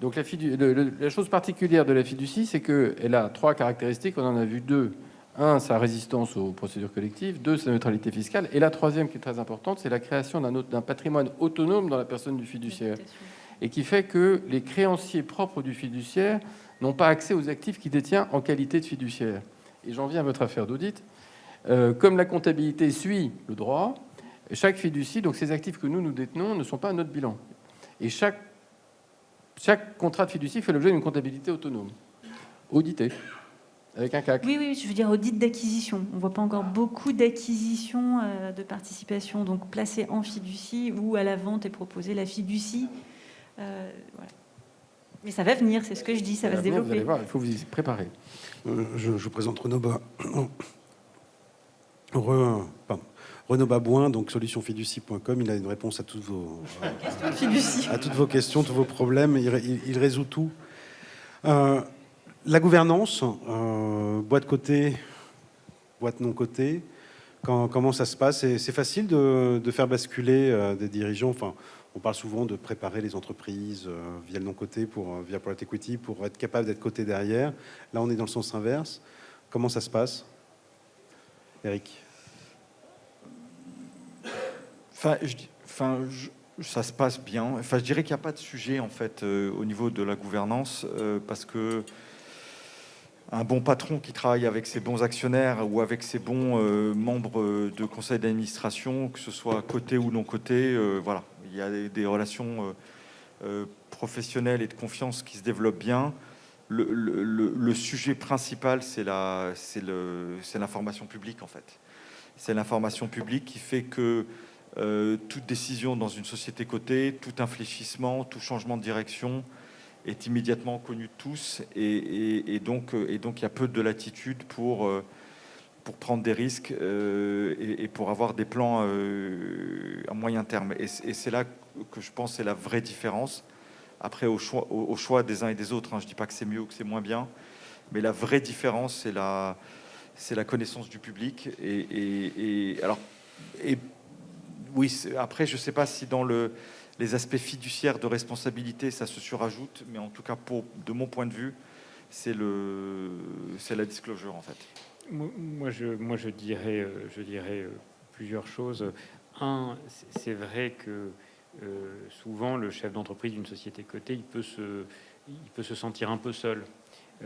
S5: donc la chose particulière de la fiducie, c'est qu'elle a 3 caractéristiques, on en a vu 2. 1, sa résistance aux procédures collectives. 2, sa neutralité fiscale. Et la troisième, qui est très importante, c'est la création d'un patrimoine autonome dans la personne du fiduciaire. Et qui fait que les créanciers propres du fiduciaire n'ont pas accès aux actifs qu'il détient en qualité de fiduciaire. Et j'en viens à votre affaire d'audit. Comme la comptabilité suit le droit, chaque fiducie, donc ces actifs que nous détenons, ne sont pas à notre bilan. Et chaque contrat de fiducie fait l'objet d'une comptabilité autonome, auditée, avec un CAC.
S4: Oui, je veux dire audit d'acquisition. On ne voit pas encore beaucoup d'acquisition de participation, donc placée en fiducie ou à la vente est proposée la fiducie. Voilà. Mais ça va venir, c'est ce que je dis, ça va se développer.
S5: Vous allez voir, il faut vous y préparer.
S1: Je vous présente Renaud Babouin, donc solutionfiducie.com. Il a une réponse à toutes vos questions, tous vos problèmes. Il résout tout. La gouvernance, boîte cotée, boîte non cotée, comment ça se passe? C'est facile de faire basculer des dirigeants. Enfin, on parle souvent de préparer les entreprises via le non coté, via private equity, pour être capable d'être coté derrière. Là, on est dans le sens inverse. Comment ça se passe, Eric?
S3: Ça se passe bien. Je dirais qu'il n'y a pas de sujet en fait au niveau de la gouvernance parce que un bon patron qui travaille avec ses bons actionnaires ou avec ses bons membres de conseil d'administration, que ce soit coté ou non coté, voilà, il y a des relations professionnelles et de confiance qui se développent bien. Le sujet principal, c'est l'information publique en fait. C'est l'information publique qui fait que toute décision dans une société cotée, tout infléchissement, tout changement de direction est immédiatement connu de tous et donc il y a peu de latitude pour prendre des risques et pour avoir des plans à moyen terme. Et c'est là que je pense c'est la vraie différence. Après, au choix des uns et des autres, hein, je ne dis pas que c'est mieux ou que c'est moins bien, mais la vraie différence, c'est la connaissance du public. Oui, après, je ne sais pas si dans les aspects fiduciaires de responsabilité, ça se surajoute, mais en tout cas, de mon point de vue, c'est la disclosure, en fait.
S2: Moi, je dirais plusieurs choses. Un, c'est vrai que souvent, le chef d'entreprise d'une société cotée, il peut se sentir un peu seul.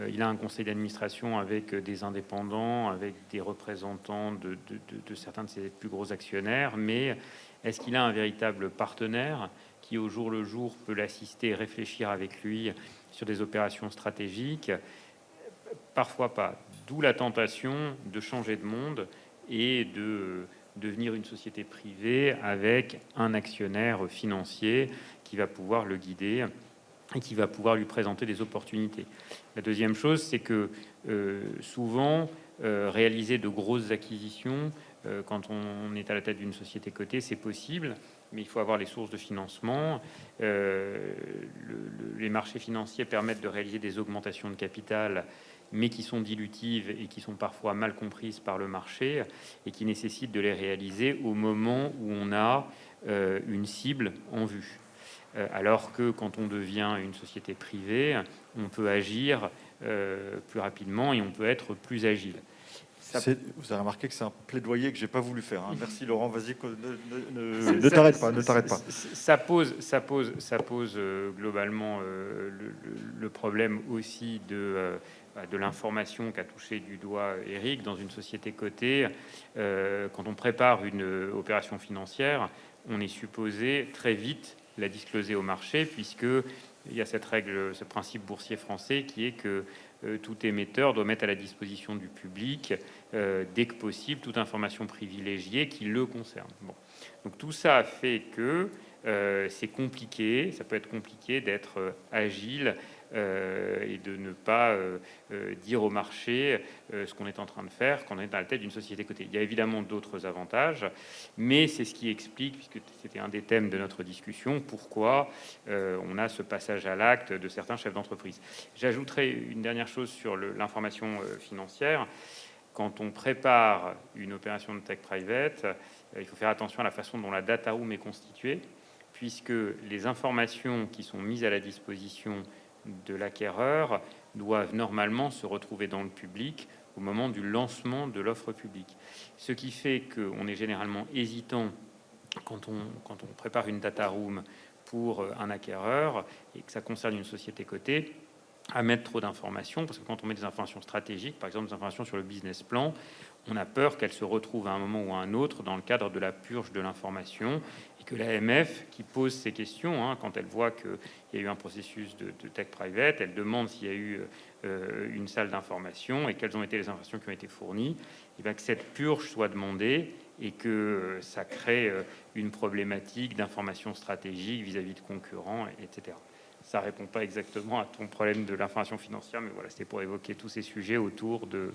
S2: il a un conseil d'administration avec des indépendants, avec des représentants de certains de ses plus gros actionnaires, mais est-ce qu'il a un véritable partenaire qui, au jour le jour, peut l'assister et réfléchir avec lui sur des opérations stratégiques? Parfois pas. D'où la tentation de changer de monde et de devenir une société privée avec un actionnaire financier qui va pouvoir le guider et qui va pouvoir lui présenter des opportunités. La deuxième chose, c'est que souvent, réaliser de grosses acquisitions, quand on est à la tête d'une société cotée, c'est possible, mais il faut avoir les sources de financement. Les marchés financiers permettent de réaliser des augmentations de capital, mais qui sont dilutives et qui sont parfois mal comprises par le marché et qui nécessitent de les réaliser au moment où on a une cible en vue. Alors que quand on devient une société privée, on peut agir plus rapidement et on peut être plus agile.
S3: Vous avez remarqué que c'est un plaidoyer que j'ai pas voulu faire. Hein. Merci Laurent, vas-y, ne t'arrête pas, ne t'arrête pas.
S2: Ça pose globalement le problème aussi de l'information qu'a touché du doigt Eric dans une société cotée. Quand on prépare une opération financière, on est supposé très vite la discloser au marché, puisque il y a cette règle, ce principe boursier français qui est que tout émetteur doit mettre à la disposition du public, dès que possible, toute information privilégiée qui le concerne. Bon. Donc tout ça a fait que c'est compliqué, ça peut être compliqué d'être agile et de ne pas dire au marché ce qu'on est en train de faire quand on est à la tête d'une société cotée. Il y a évidemment d'autres avantages, mais c'est ce qui explique, puisque c'était un des thèmes de notre discussion, pourquoi on a ce passage à l'acte de certains chefs d'entreprise. J'ajouterai une dernière chose sur l'information financière. Quand on prépare une opération de tech private, il faut faire attention à la façon dont la data room est constituée, puisque les informations qui sont mises à la disposition de l'acquéreur doivent normalement se retrouver dans le public au moment du lancement de l'offre publique. Ce qui fait qu'on est généralement hésitant quand on prépare une data room pour un acquéreur et que ça concerne une société cotée, à mettre trop d'informations, parce que quand on met des informations stratégiques, par exemple des informations sur le business plan, on a peur qu'elles se retrouvent à un moment ou à un autre dans le cadre de la purge de l'information, et que l'AMF, qui pose ces questions, quand elle voit qu'il y a eu un processus de tech private, elle demande s'il y a eu une salle d'information et quelles ont été les informations qui ont été fournies, et bien que cette purge soit demandée et que ça crée une problématique d'information stratégique vis-à-vis de concurrents, etc. Ça répond pas exactement à ton problème de l'information financière, mais voilà, c'était pour évoquer tous ces sujets autour de...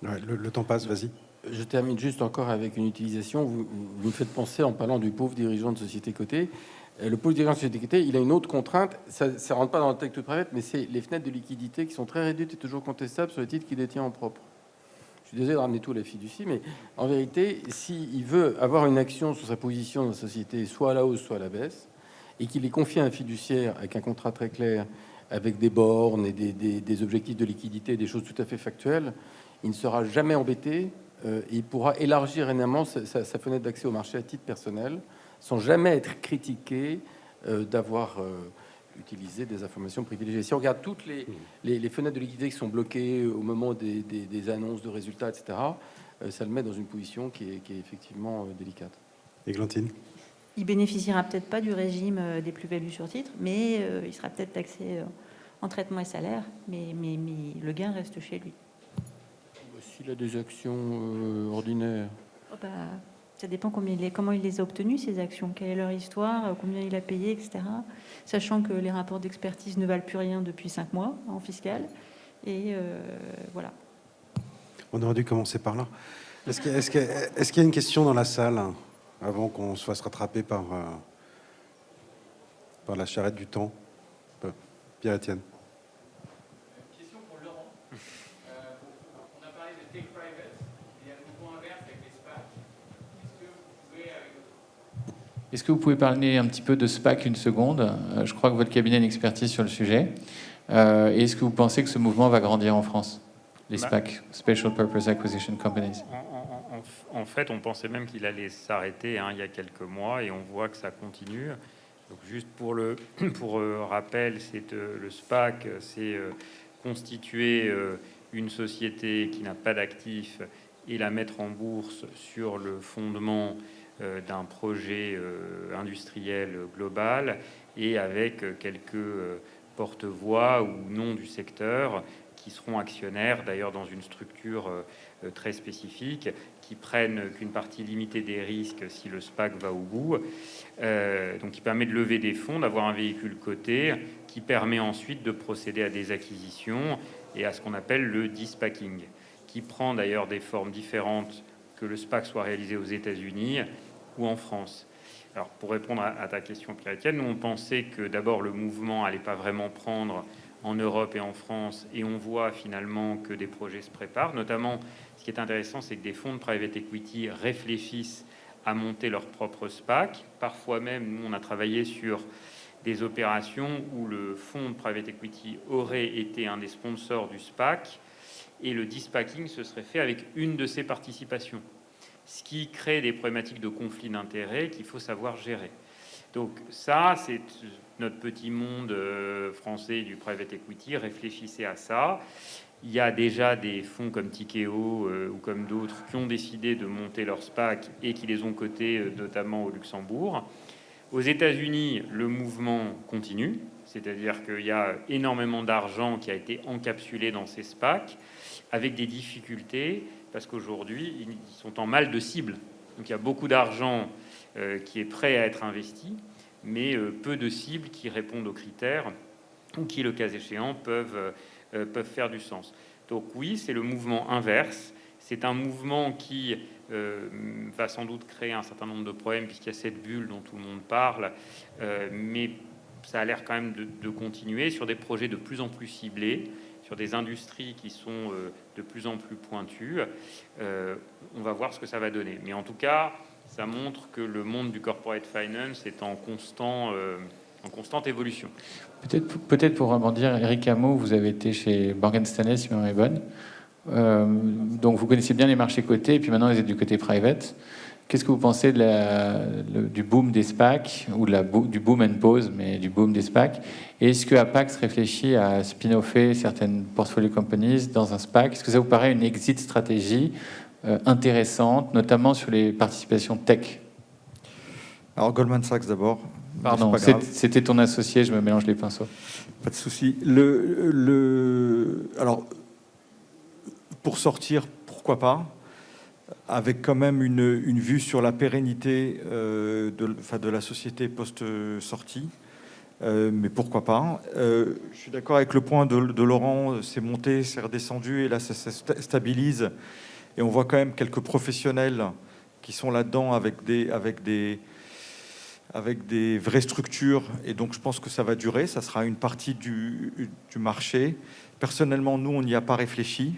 S1: Ouais, le temps passe, vas-y.
S5: Je termine juste encore avec une utilisation. Vous me faites penser, en parlant du pauvre dirigeant de société cotée, le pauvre dirigeant de société cotée, il a une autre contrainte, ça ne rentre pas dans le texte private, mais c'est les fenêtres de liquidité qui sont très réduites et toujours contestables sur les titres qu'il détient en propre. Je suis désolé de ramener tout à la fiducie, mais en vérité, s'il veut avoir une action sur sa position dans la société, soit à la hausse, soit à la baisse, et qu'il est confié à un fiduciaire avec un contrat très clair, avec des bornes et des objectifs de liquidité, des choses tout à fait factuelles, il ne sera jamais embêté. Il pourra élargir énormément sa fenêtre d'accès au marché à titre personnel, sans jamais être critiqué d'avoir utilisé des informations privilégiées. Si on regarde toutes les fenêtres de liquidité qui sont bloquées au moment des annonces de résultats, etc., ça le met dans une position qui est effectivement délicate.
S1: Églantine.
S4: Il bénéficiera peut-être pas du régime des plus-values sur titre, mais il sera peut-être taxé en traitement et salaire, mais le gain reste chez lui.
S5: S'il a des actions ordinaires.
S4: Oh bah, ça dépend comment il les a obtenues, ces actions, quelle est leur histoire, combien il a payé, etc. Sachant que les rapports d'expertise ne valent plus rien depuis 5 mois en fiscal. Et voilà.
S1: On aurait dû commencer par là. Est-ce qu'il y a une question dans la salle avant qu'on se fasse rattraper par la charrette du temps? Pierre-Étienne.
S6: Question pour Laurent. On a parlé de tech private. Il y a le mouvement inverse avec les SPAC. Est-ce que vous pouvez parler un petit peu de SPAC une seconde? Je crois que votre cabinet a une expertise sur le sujet. Et est-ce que vous pensez que ce mouvement va grandir en France? Les SPAC, Special Purpose Acquisition Companies.
S2: En fait, on pensait même qu'il allait s'arrêter il y a quelques mois, et on voit que ça continue. Donc, juste pour rappel, c'est le SPAC, c'est constituer une société qui n'a pas d'actifs et la mettre en bourse sur le fondement d'un projet industriel global et avec quelques porte-voix ou non du secteur qui seront actionnaires, d'ailleurs dans une structure très spécifique, qui prennent qu'une partie limitée des risques si le SPAC va au bout, donc qui permet de lever des fonds, d'avoir un véhicule coté, qui permet ensuite de procéder à des acquisitions et à ce qu'on appelle le de-SPACing, qui prend d'ailleurs des formes différentes que le SPAC soit réalisé aux États-Unis ou en France. Alors, pour répondre à ta question, Pierre-Étienne, nous, on pensait que d'abord le mouvement n'allait pas vraiment prendre en Europe et en France, et on voit finalement que des projets se préparent. Notamment, ce qui est intéressant, c'est que des fonds de private equity réfléchissent à monter leur propre SPAC. Parfois même, nous, on a travaillé sur des opérations où le fonds de private equity aurait été un des sponsors du SPAC, et le de-SPACing se serait fait avec une de ses participations, ce qui crée des problématiques de conflit d'intérêts qu'il faut savoir gérer. Donc ça, c'est notre petit monde français du private equity. Réfléchissez à ça. Il y a déjà des fonds comme Tikeo ou comme d'autres qui ont décidé de monter leur SPAC et qui les ont cotés notamment au Luxembourg. Aux États-Unis, le mouvement continue, c'est-à-dire qu'il y a énormément d'argent qui a été encapsulé dans ces SPAC avec des difficultés parce qu'aujourd'hui, ils sont en mal de cible. Donc il y a beaucoup d'argent qui est prêt à être investi, mais peu de cibles qui répondent aux critères ou qui, le cas échéant, peuvent faire du sens. Donc oui, c'est le mouvement inverse. C'est un mouvement qui va sans doute créer un certain nombre de problèmes puisqu'il y a cette bulle dont tout le monde parle, mais ça a l'air quand même de continuer sur des projets de plus en plus ciblés, sur des industries qui sont de plus en plus pointues. On va voir ce que ça va donner. Mais en tout cas, ça montre que le monde du corporate finance est en constante évolution.
S6: Peut-être pour rebondir, Eric Hameau, vous avez été chez Morgan Stanley, si ma mémoire est bonne. Donc vous connaissez bien les marchés cotés, et puis maintenant vous êtes du côté private. Qu'est-ce que vous pensez du boom des SPAC, ou du boom and pause, mais du boom des SPAC? Et est-ce que Apax réfléchit à spin-offer certaines portfolio companies dans un SPAC? Est-ce que ça vous paraît une exit stratégie intéressante, notamment sur les participations tech?
S3: Alors Goldman Sachs d'abord.
S6: Pardon, c'était ton associé, je me mélange les pinceaux.
S3: Pas de souci. Alors, pour sortir, pourquoi pas, avec quand même une vue sur la pérennité de la société post-sortie. Mais pourquoi pas. Je suis d'accord avec le point de Laurent, c'est monté, c'est redescendu, et là ça se stabilise. Et on voit quand même quelques professionnels qui sont là-dedans avec des vraies structures. Et donc je pense que ça va durer, ça sera une partie du marché. Personnellement, nous, on n'y a pas réfléchi.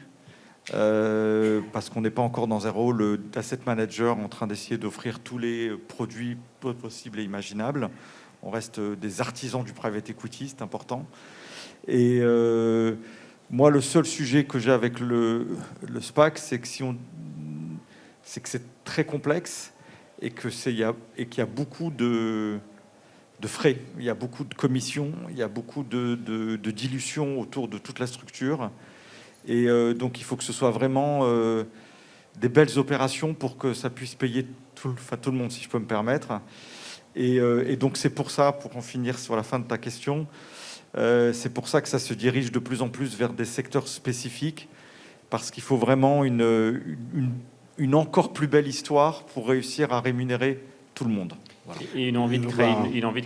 S3: Parce qu'on n'est pas encore dans un rôle d'asset manager en train d'essayer d'offrir tous les produits possibles et imaginables. On reste des artisans du private equity, c'est important. Et moi, le seul sujet que j'ai avec le SPAC, c'est que c'est très complexe et qu'il y a beaucoup de frais, il y a beaucoup de commissions, il y a beaucoup de dilutions autour de toute la structure. Et donc, il faut que ce soit vraiment des belles opérations pour que ça puisse payer tout le monde, si je peux me permettre. Et donc, c'est pour ça, pour en finir sur la fin de ta question, c'est pour ça que ça se dirige de plus en plus vers des secteurs spécifiques, parce qu'il faut vraiment une encore plus belle histoire pour réussir à rémunérer tout le monde. Voilà.
S2: Et une envie de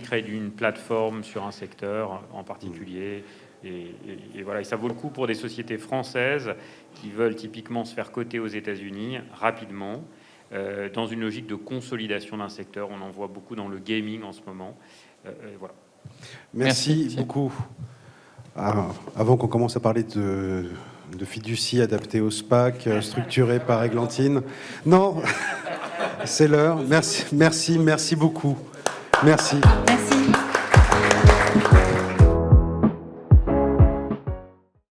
S2: créer une plateforme sur un secteur en particulier. Et voilà, et ça vaut le coup pour des sociétés françaises qui veulent typiquement se faire coter aux États-Unis rapidement, dans une logique de consolidation d'un secteur. On en voit beaucoup dans le gaming en ce moment. Voilà.
S1: Merci beaucoup. Avant qu'on commence à parler de fiducie adaptée au SPAC, structurée par Églantine. Non, c'est l'heure. Merci beaucoup. Merci.